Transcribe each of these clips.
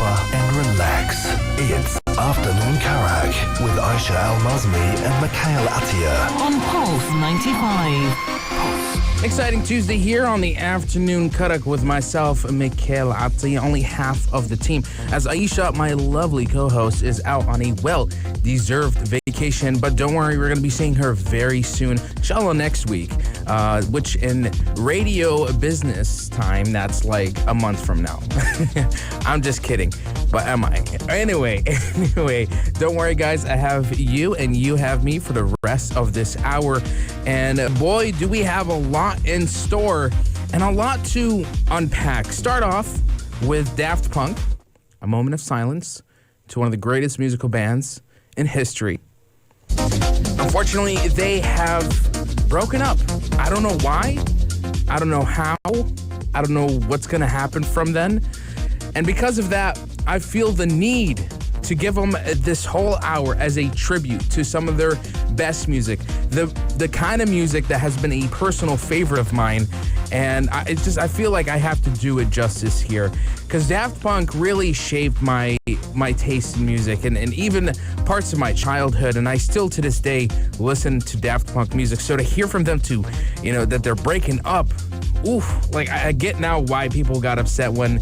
and relax. It's Afternoon Karak with Aisha Al-Mazmi and Mikhail Atiyah. On Pulse 95. Exciting Tuesday here on the Afternoon Karak with myself, Mikhail Atiyah, only half of the team, as Aisha, my lovely co-host, is out on a well-deserved vacation. But don't worry, we're going to be seeing her very soon, inshallah next week, which in radio business time, that's like a month from now. I'm just kidding, but am I? Anyway, don't worry guys, I have you and you have me for the rest of this hour. And boy, do we have a lot in store and a lot to unpack. Start off with Daft Punk, a moment of silence to one of the greatest musical bands in history. Unfortunately, they have broken up. I don't know why. I don't know how. I don't know what's going to happen from then. And because of that, I feel the need to give them this whole hour as a tribute to some of their best music, the kind of music that has been a personal favorite of mine. And I feel like I have to do it justice here, because Daft Punk really shaped my taste in music and even parts of my childhood. And I still to this day listen to Daft Punk music. So to hear from them that they're breaking up, oof, like I get now why people got upset when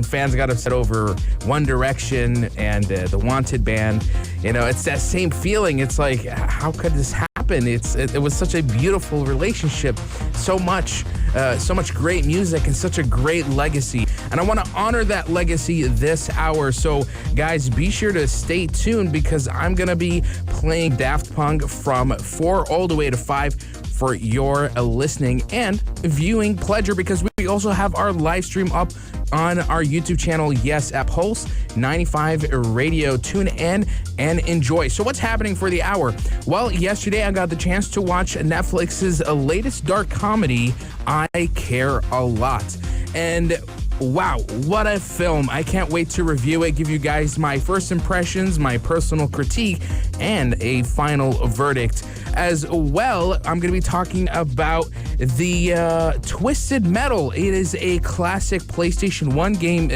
fans got upset over One Direction and the Wanted band. It's that same feeling. It's like, how could this happen? It was such a beautiful relationship, so much great music and such a great legacy. And I want to honor that legacy this hour. So guys, be sure to stay tuned, because I'm going to be playing Daft Punk from 4 all the way to 5 for your listening and viewing pleasure, because we also have our live stream up on our YouTube channel, yes, at Pulse 95 Radio. Tune in and enjoy. So what's happening for the hour? Well, yesterday I got the chance to watch Netflix's latest dark comedy, I Care a Lot. And wow, what a film. I can't wait to review it, give you guys my first impressions, my personal critique, and a final verdict. As well, I'm going to be talking about the Twisted Metal. It is a classic PlayStation 1 game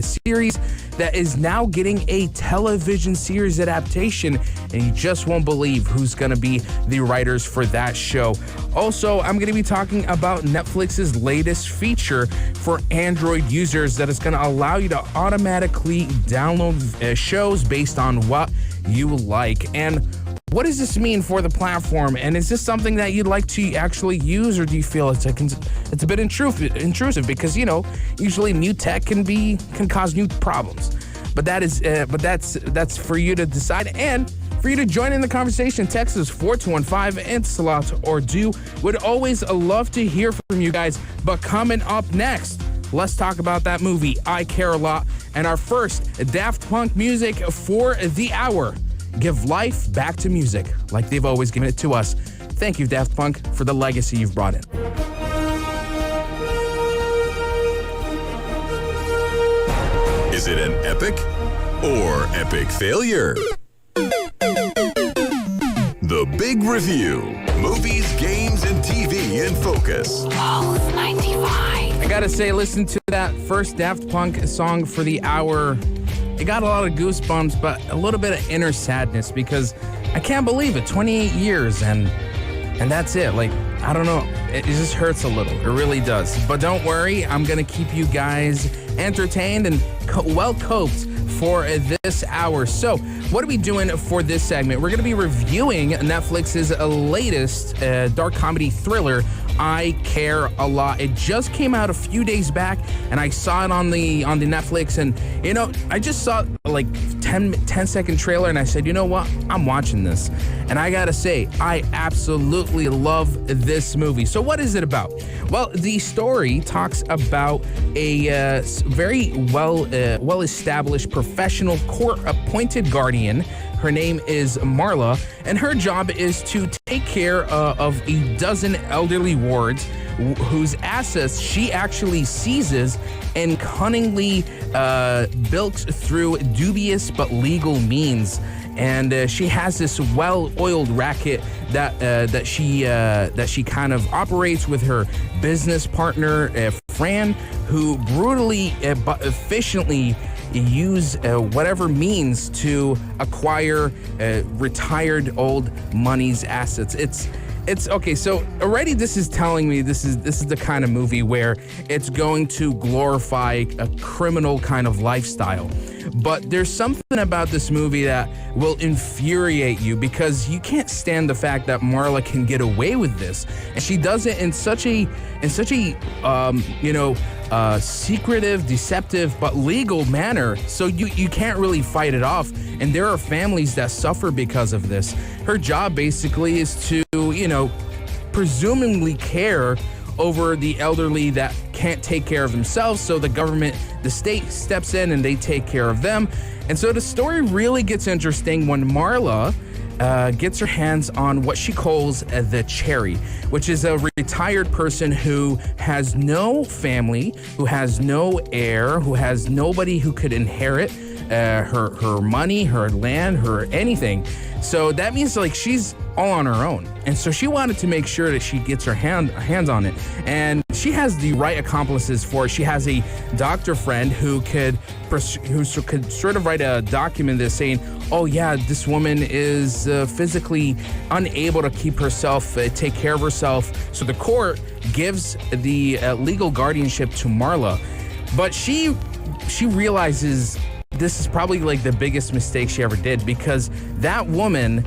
series that is now getting a television series adaptation, and you just won't believe who's going to be the writers for that show. Also, I'm going to be talking about Netflix's latest feature for Android users that is going to allow you to automatically download shows based on what you like. And what does this mean for the platform? And is this something that you'd like to actually use, or do you feel it's a bit intrusive? Because usually new tech can cause new problems. But that's for you to decide, and for you to join in the conversation. Text us 4215 and Salat or Do. Would always love to hear from you guys. But coming up next, let's talk about that movie, I Care a Lot, and our first Daft Punk music for the hour. Give life back to music like they've always given it to us. Thank you, Daft Punk, for the legacy you've brought in. Is it an epic or epic failure? The Big Review. Movies, games, and TV in focus. Pulse 95. I gotta say, listen to that first Daft Punk song for the hour. It got a lot of goosebumps, but a little bit of inner sadness, because I can't believe it. 28 years and that's it. Like, I don't know. It just hurts a little. It really does. But don't worry. I'm going to keep you guys entertained and well coped for this hour. So what are we doing for this segment? We're going to be reviewing Netflix's latest dark comedy thriller, I Care a Lot. It just came out a few days back, and I saw it on the Netflix, and I just saw like 10-second trailer, and I said, you know what, I'm watching this. And I gotta say, I absolutely love this movie. So what is it about? Well, the story talks about a very well-established professional court-appointed guardian. Her name is Marla, and her job is to take care of a dozen elderly wards whose assets she actually seizes and cunningly bilks through dubious but legal means. And she has this well-oiled racket that she kind of operates with her business partner, Fran, who brutally but efficiently use whatever means to acquire retired old money's assets. It's okay. So already this is telling me this is the kind of movie where it's going to glorify a criminal kind of lifestyle. But there's something about this movie that will infuriate you because you can't stand the fact that Marla can get away with this, and she does it in such a secretive, deceptive, but legal manner. So you can't really fight it off. And there are families that suffer because of this. Her job basically is to, presumably care over the elderly that can't take care of themselves. So the government, the state steps in and they take care of them. And so the story really gets interesting when Marla gets her hands on what she calls the cherry, which is a retired person who has no family, who has no heir, who has nobody who could inherit her money, her land, her anything. So that means like she's all on her own. And so she wanted to make sure that she gets her hands on it. And she has the right accomplices for it. She has a doctor friend who could sort of write a document that's saying, oh yeah, this woman is physically unable to keep herself, take care of herself. So the court gives the legal guardianship to Marla. But she realizes this is probably like the biggest mistake she ever did, because that woman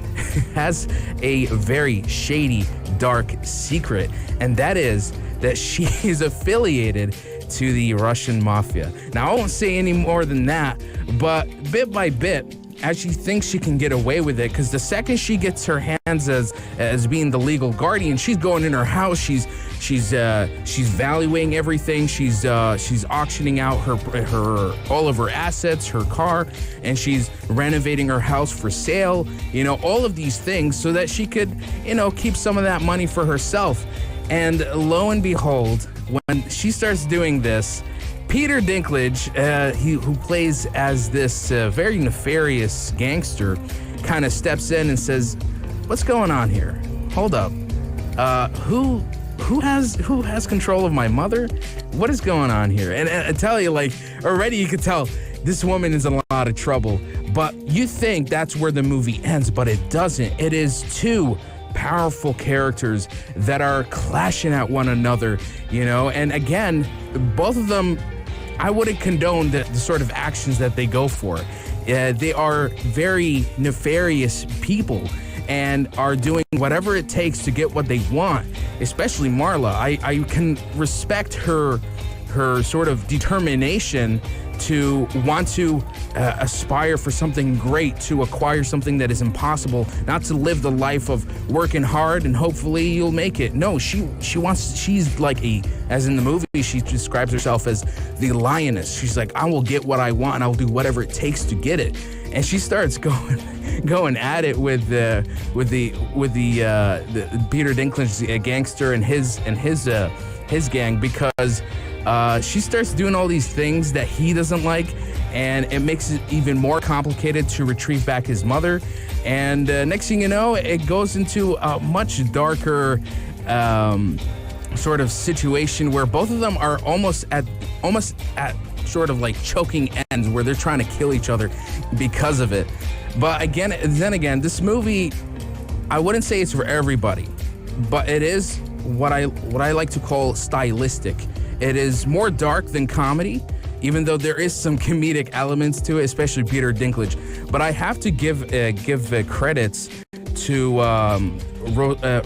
has a very shady, dark secret, and that is that she is affiliated to the Russian mafia. Now, I won't say any more than that, but bit by bit, as she thinks she can get away with it, because the second she gets her hands as being the legal guardian, she's going in her house, she's valuing everything, she's auctioning out her all of her assets, her car, and she's renovating her house for sale, all of these things so that she could, keep some of that money for herself. And lo and behold, when she starts doing this, Peter Dinklage, who plays as this very nefarious gangster, kind of steps in and says, "What's going on here? Hold up. Who has control of my mother? What is going on here?" And I tell you, like, already you could tell this woman is in a lot of trouble. But you think that's where the movie ends, but it doesn't. It is two powerful characters that are clashing at one another, and again, both of them, I wouldn't condone the sort of actions that they go for. They are very nefarious people and are doing whatever it takes to get what they want, especially Marla. I can respect her sort of determination to want to aspire for something great, to acquire something that is impossible, not to live the life of working hard and hopefully you'll make it. No, she's like as in the movie, she describes herself as the lioness. She's like, I will get what I want and I'll do whatever it takes to get it. And she starts going at it with the Peter Dinklage gangster and his gang, because she starts doing all these things that he doesn't like, and it makes it even more complicated to retrieve back his mother. And next thing you know, it goes into a much darker sort of situation where both of them are almost at sort of like choking ends, where they're trying to kill each other because of it. But then again, this movie, I wouldn't say it's for everybody, but it is what I like to call stylistic. It is more dark than comedy, even though there is some comedic elements to it, especially Peter Dinklage. But I have to give credits to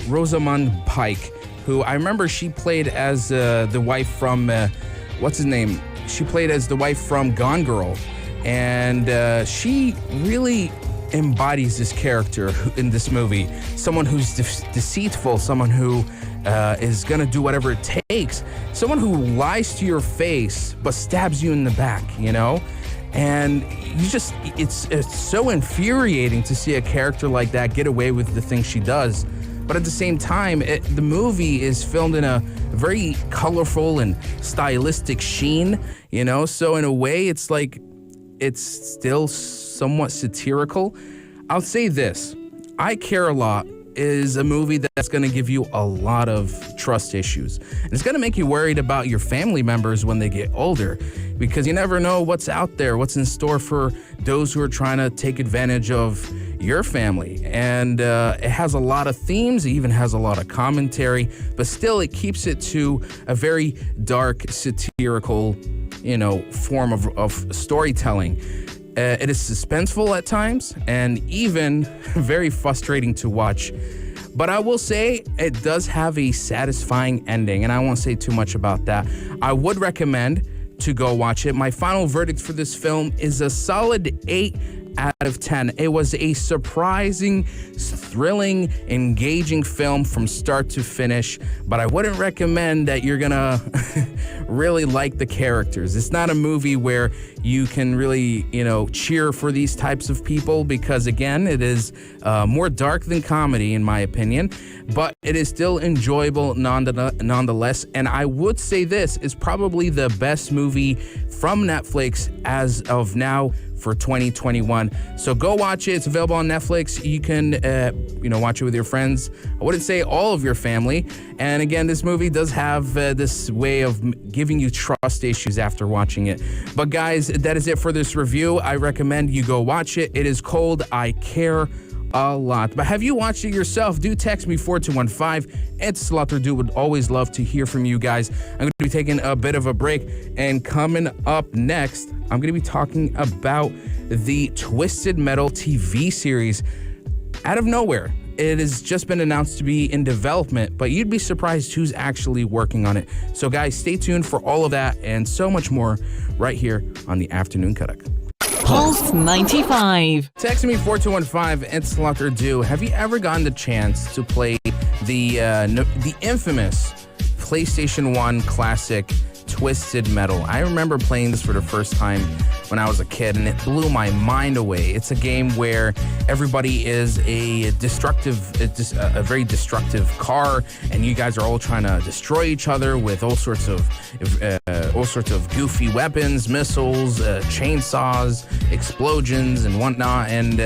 Rosamund Pike, who I remember she played as the wife from what's his name? She played as the wife from Gone Girl, and she really embodies this character in this movie. Someone who's deceitful, someone who is gonna do whatever it takes, someone who lies to your face but stabs you in the back, and it's so infuriating to see a character like that get away with the things she does. But at the same time, the movie is filmed in a very colorful and stylistic sheen, so in a way it's like it's still somewhat satirical. I'll say this, I Care a Lot is a movie that's going to give you a lot of trust issues. And it's going to make you worried about your family members when they get older. because you never know what's out there, what's in store for those who are trying to take advantage of your family. And it has a lot of themes, it even has a lot of commentary, but still it keeps it to a very dark, satirical, form of storytelling. It is suspenseful at times and even very frustrating to watch. But I will say it does have a satisfying ending, and I won't say too much about that. I would recommend to go watch it. My final verdict for this film is a solid 8 out of 10. It was a surprising, thrilling, engaging film from start to finish, but I wouldn't recommend that you're gonna really like the characters. It's not a movie where you can really, cheer for these types of people, because again, it is more dark than comedy in my opinion, but it is still enjoyable nonetheless. And I would say this is probably the best movie from Netflix as of now for 2021. So go watch it. It's available on Netflix. You can, watch it with your friends. I wouldn't say all of your family. And again, this movie does have this way of giving you trust issues after watching it. But guys, that is it for this review. I recommend you go watch it. It is called I Care a Lot. But have you watched it yourself? Do text me 4215. It's Slaughter Would always love to hear from you guys. I'm going to be taking a bit of a break, and coming up next, I'm going to be talking about the Twisted Metal TV series. Out of nowhere, it has just been announced to be in development, but you'd be surprised who's actually working on it. So guys, stay tuned for all of that and so much more right here on the Afternoon Karak. Pulse 95. Text me 4215. It's Slaughter. Have you ever gotten the chance to play the infamous PlayStation 1 classic Twisted Metal? I remember playing this for the first time when I was a kid, and it blew my mind away. It's a game where everybody is a very destructive car, and you guys are all trying to destroy each other with all sorts of goofy weapons, missiles, chainsaws, explosions, and whatnot. And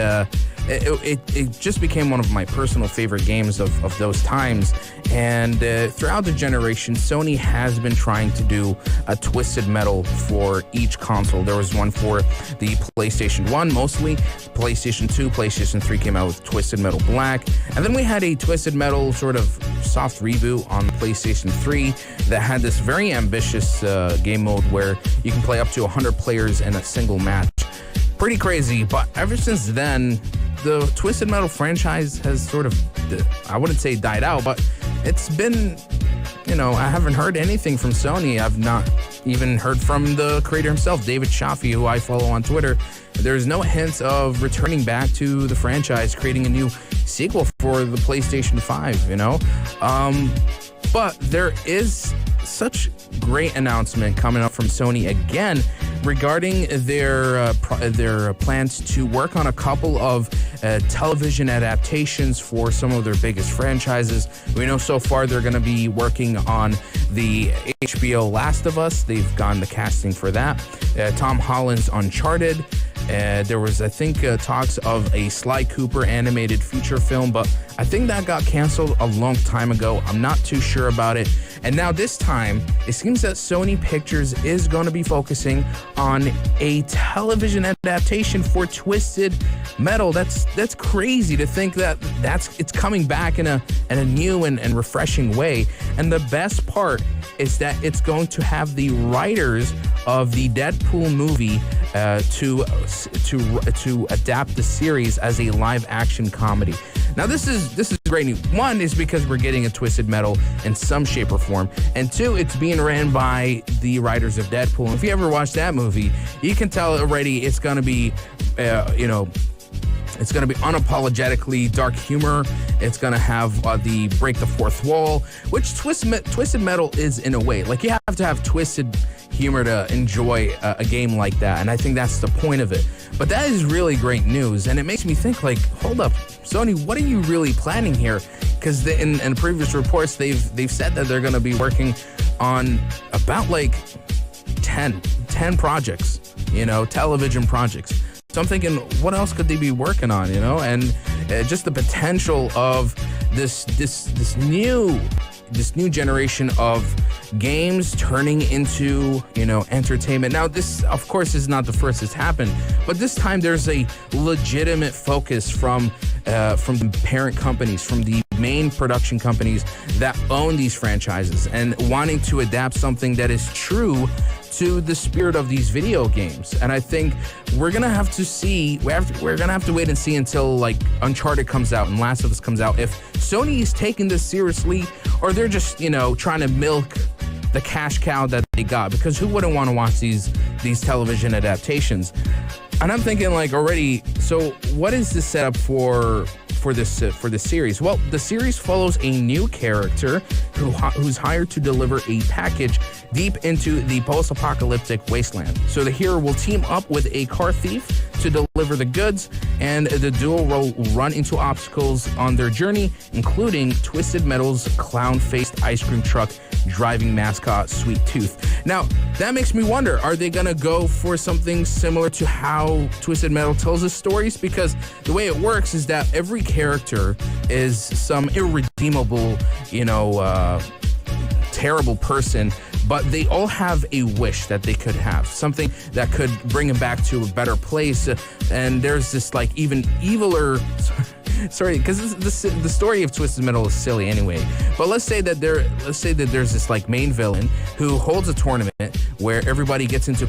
it just became one of my personal favorite games of those times. And throughout the generation, Sony has been trying to do a Twisted Metal for each console. There was one for the PlayStation 1 mostly, PlayStation 2, PlayStation 3 came out with Twisted Metal Black, and then we had a Twisted Metal sort of soft reboot on the PlayStation 3 that had this very ambitious game mode where you can play up to 100 players in a single match. Pretty crazy, but ever since then, the Twisted Metal franchise has sort of, I wouldn't say died out, but it's been, I haven't heard anything from Sony. I've not even heard from the creator himself, David Shafi, who I follow on Twitter. There's no hints of returning back to the franchise, creating a new sequel for the PlayStation 5, But there is such great announcement coming up from Sony again regarding their plans to work on a couple of television adaptations for some of their biggest franchises. We know so far they're going to be working on the HBO Last of Us. They've gone the casting for that. Tom Holland's Uncharted. There was, I think, talks of a Sly Cooper animated feature film, but I think that got canceled a long time ago. I'm not too sure about it. And now this time, it seems that Sony Pictures is going to be focusing on a television adaptation for Twisted Metal. That's crazy to think that it's coming back in a new and refreshing way. And the best part is that it's going to have the writers of the Deadpool movie to adapt the series as a live action comedy. Now this is great news. One is because we're getting a Twisted Metal in some shape or form, and two, it's being ran by the writers of Deadpool. And if you ever watched that movie, you can tell already it's going to be it's going to be unapologetically dark humor. It's going to have the break the fourth wall, which Twisted Metal is in a way. Like, you have to have twisted humor to enjoy a game like that, and I think that's the point of it. But that is really great news, and it makes me think, like, hold up, Sony, what are you really planning here? Because in previous reports, they've said that they're going to be working on about like 10 projects, television projects. So I'm thinking, what else could they be working on, And just the potential of this new this new generation of games turning into, entertainment. Now, this, of course, is not the first it's happened, but this time there's a legitimate focus from the parent companies, from the main production companies that own these franchises, and wanting to adapt something that is true to the spirit of these video games. And I think we're gonna have to wait and see until like Uncharted comes out and Last of Us comes out, if Sony is taking this seriously or they're just trying to milk the cash cow that they got, because who wouldn't want to watch these television adaptations? And I'm thinking like already, so what is the setup for this series? Well, the series follows a new character who's hired to deliver a package deep into the post-apocalyptic wasteland. So the hero will team up with a car thief to deliver the goods, and the duo will run into obstacles on their journey, including Twisted Metal's clown-faced ice cream truck driving mascot Sweet Tooth. Now, that makes me wonder, are they gonna go for something similar to how Twisted Metal tells its stories? Because the way it works is that every character is some irredeemable, terrible person, but they all have a wish that they could have, something that could bring them back to a better place. And there's this like even eviler, sorry, because the story of Twisted Metal is silly anyway. But let's say that there's this like main villain who holds a tournament where everybody gets into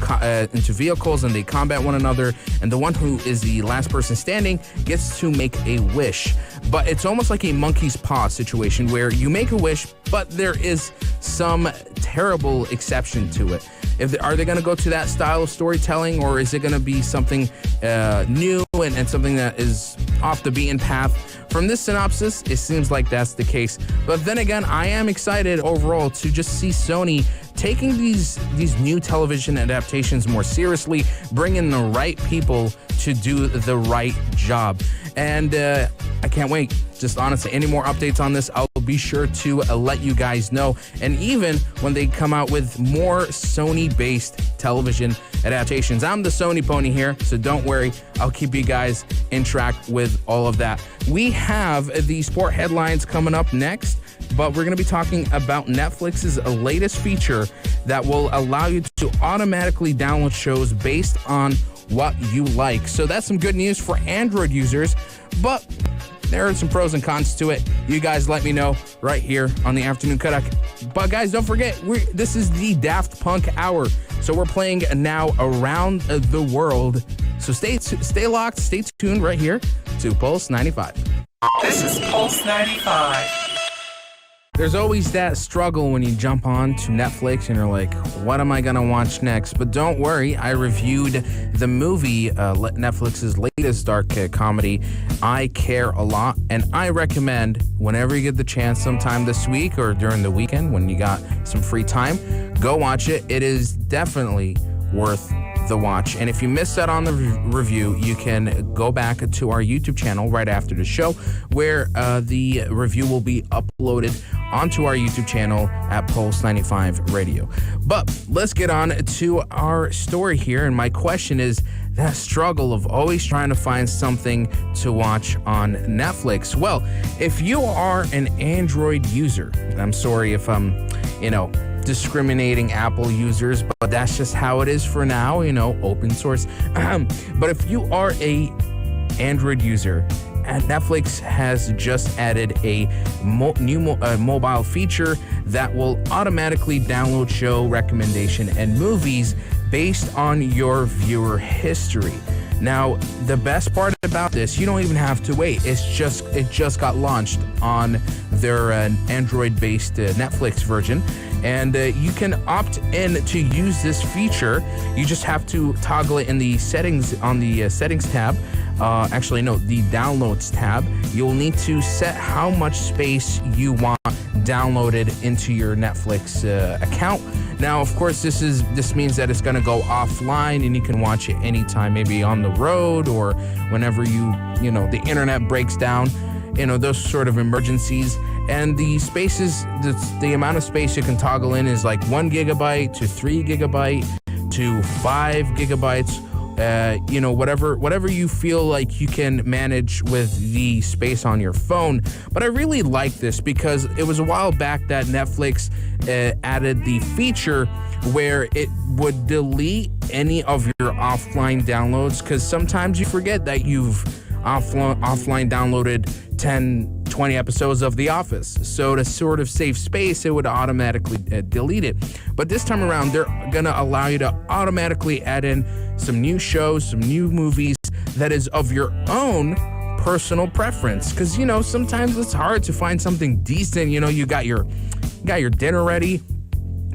vehicles and they combat one another, and the one who is the last person standing gets to make a wish. But it's almost like a monkey's paw situation where you make a wish, but there is some terrible exception to it. Are they going to go to that style of storytelling, or is it going to be something new and something that is off the beaten path? From this synopsis, it seems like that's the case. But then again, I am excited overall to just see Sony taking these new television adaptations more seriously, bringing the right people to do the right job. And I can't wait. Just honestly, any more updates on this, I'll be sure to let you guys know. And even when they come out with more Sony-based television adaptations, I'm the Sony pony here, so don't worry. I'll keep you guys in track with all of that. We have the sport headlines coming up next, but we're going to be talking about Netflix's latest feature that will allow you to automatically download shows based on what you like. So that's some good news for Android users, but there are some pros and cons to it. You guys let me know right here on the Afternoon Karak. But guys, don't forget, this is the Daft Punk Hour. So we're playing now around the world. So stay locked, stay tuned right here to Pulse 95. This is Pulse 95. There's always that struggle when you jump on to Netflix and you're like, what am I going to watch next? But don't worry, I reviewed the movie, Netflix's latest dark comedy, I Care a Lot, and I recommend whenever you get the chance sometime this week or during the weekend when you got some free time, go watch it. It is definitely worth the watch. And if you missed that on the review, you can go back to our YouTube channel right after the show, where the review will be uploaded onto our YouTube channel at Pulse 95 Radio. But let's get on to our story here. And my question is that struggle of always trying to find something to watch on Netflix. Well, if you are an Android user, I'm sorry if I'm, discriminating Apple users, but that's just how it is for now, open source. But if you are a Android user, and Netflix has just added a new mobile feature that will automatically download show recommendation and movies based on your viewer history. Now, the best part about this, you don't even have to wait. It just got launched on their Android-based Netflix version, and you can opt in to use this feature. You just have to toggle it in the settings on the settings tab. The downloads tab. You'll need to set how much space you want downloaded into your Netflix account. Now, of course, this means that it's going to go offline and you can watch it anytime, maybe on the road or whenever the internet breaks down, those sort of emergencies. And the spaces, the amount of space you can toggle in is like 1 gigabyte to 3 gigabyte to 5 gigabytes whatever you feel like you can manage with the space on your phone. But I really like this because it was a while back that Netflix added the feature where it would delete any of your offline downloads, because sometimes you forget that you've offline downloaded 10, 20 episodes of The Office. So to sort of save space, it would automatically delete it. But this time around, they're going to allow you to automatically add in some new shows, some new movies that is of your own personal preference. Because, sometimes it's hard to find something decent. You got your dinner ready,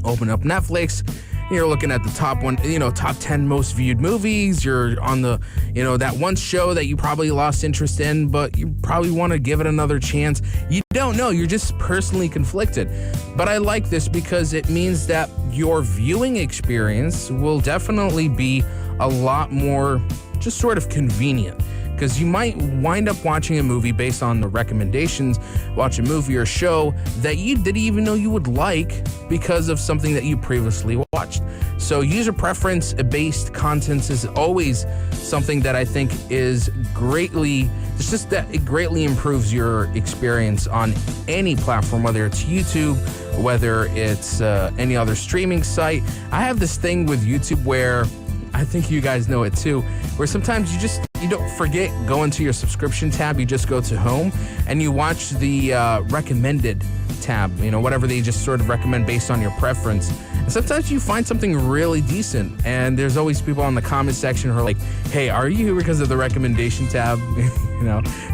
open up Netflix, you're looking at the top 10 most viewed movies. You're on the, that one show that you probably lost interest in, but you probably want to give it another chance. You don't know. You're just personally conflicted. But I like this because it means that your viewing experience will definitely be a lot more just sort of convenient. Because you might wind up watching a movie based on the recommendations, watch a movie or show that you didn't even know you would like because of something that you previously watched. So user preference based content is always something that I think is it's just that it greatly improves your experience on any platform, whether it's YouTube, whether it's any other streaming site. I have this thing with YouTube where I think you guys know it too, where sometimes you don't forget, go into your subscription tab, you just go to home and you watch the recommended tab, whatever they just sort of recommend based on your preference. And sometimes you find something really decent, and there's always people in the comment section who are like, hey, are you here because of the recommendation tab?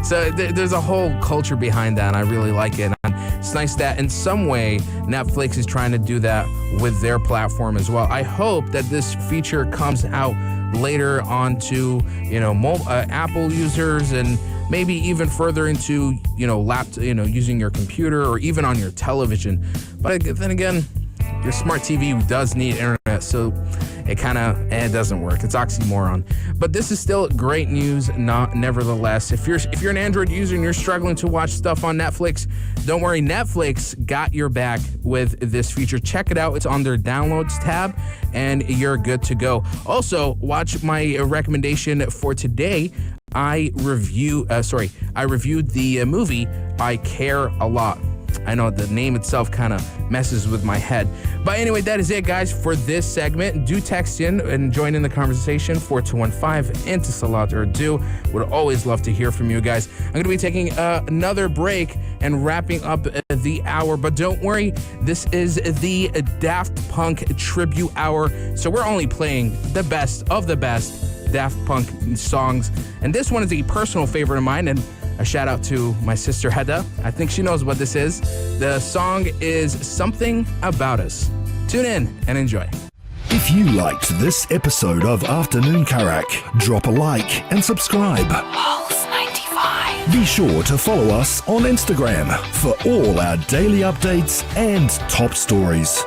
So there's a whole culture behind that, and I really like it. And it's nice that in some way Netflix is trying to do that with their platform as well. I hope that this feature comes out later on to Apple users, and maybe even further into using your computer or even on your television. But then again, your smart TV does need internet, so it doesn't work. It's oxymoron. But this is still great news, nevertheless. If you're an Android user and you're struggling to watch stuff on Netflix, don't worry. Netflix got your back with this feature. Check it out. It's on their downloads tab, and you're good to go. Also, watch my recommendation for today. I reviewed the movie I Care a Lot. I know the name itself kind of messes with my head. But anyway, that is it, guys, for this segment. Do text in and join in the conversation, 4215 into Salat Urdu. Would always love to hear from you guys. I'm going to be taking another break and wrapping up the hour. But don't worry, this is the Daft Punk tribute hour. So we're only playing the best of the best Daft Punk songs. And this one is a personal favorite of mine, and a shout out to my sister Hedda. I think she knows what this is. The song is Something About Us. Tune in and enjoy. If you liked this episode of Afternoon Karak, drop a like and subscribe. Pulse 95. Be sure to follow us on Instagram for all our daily updates and top stories.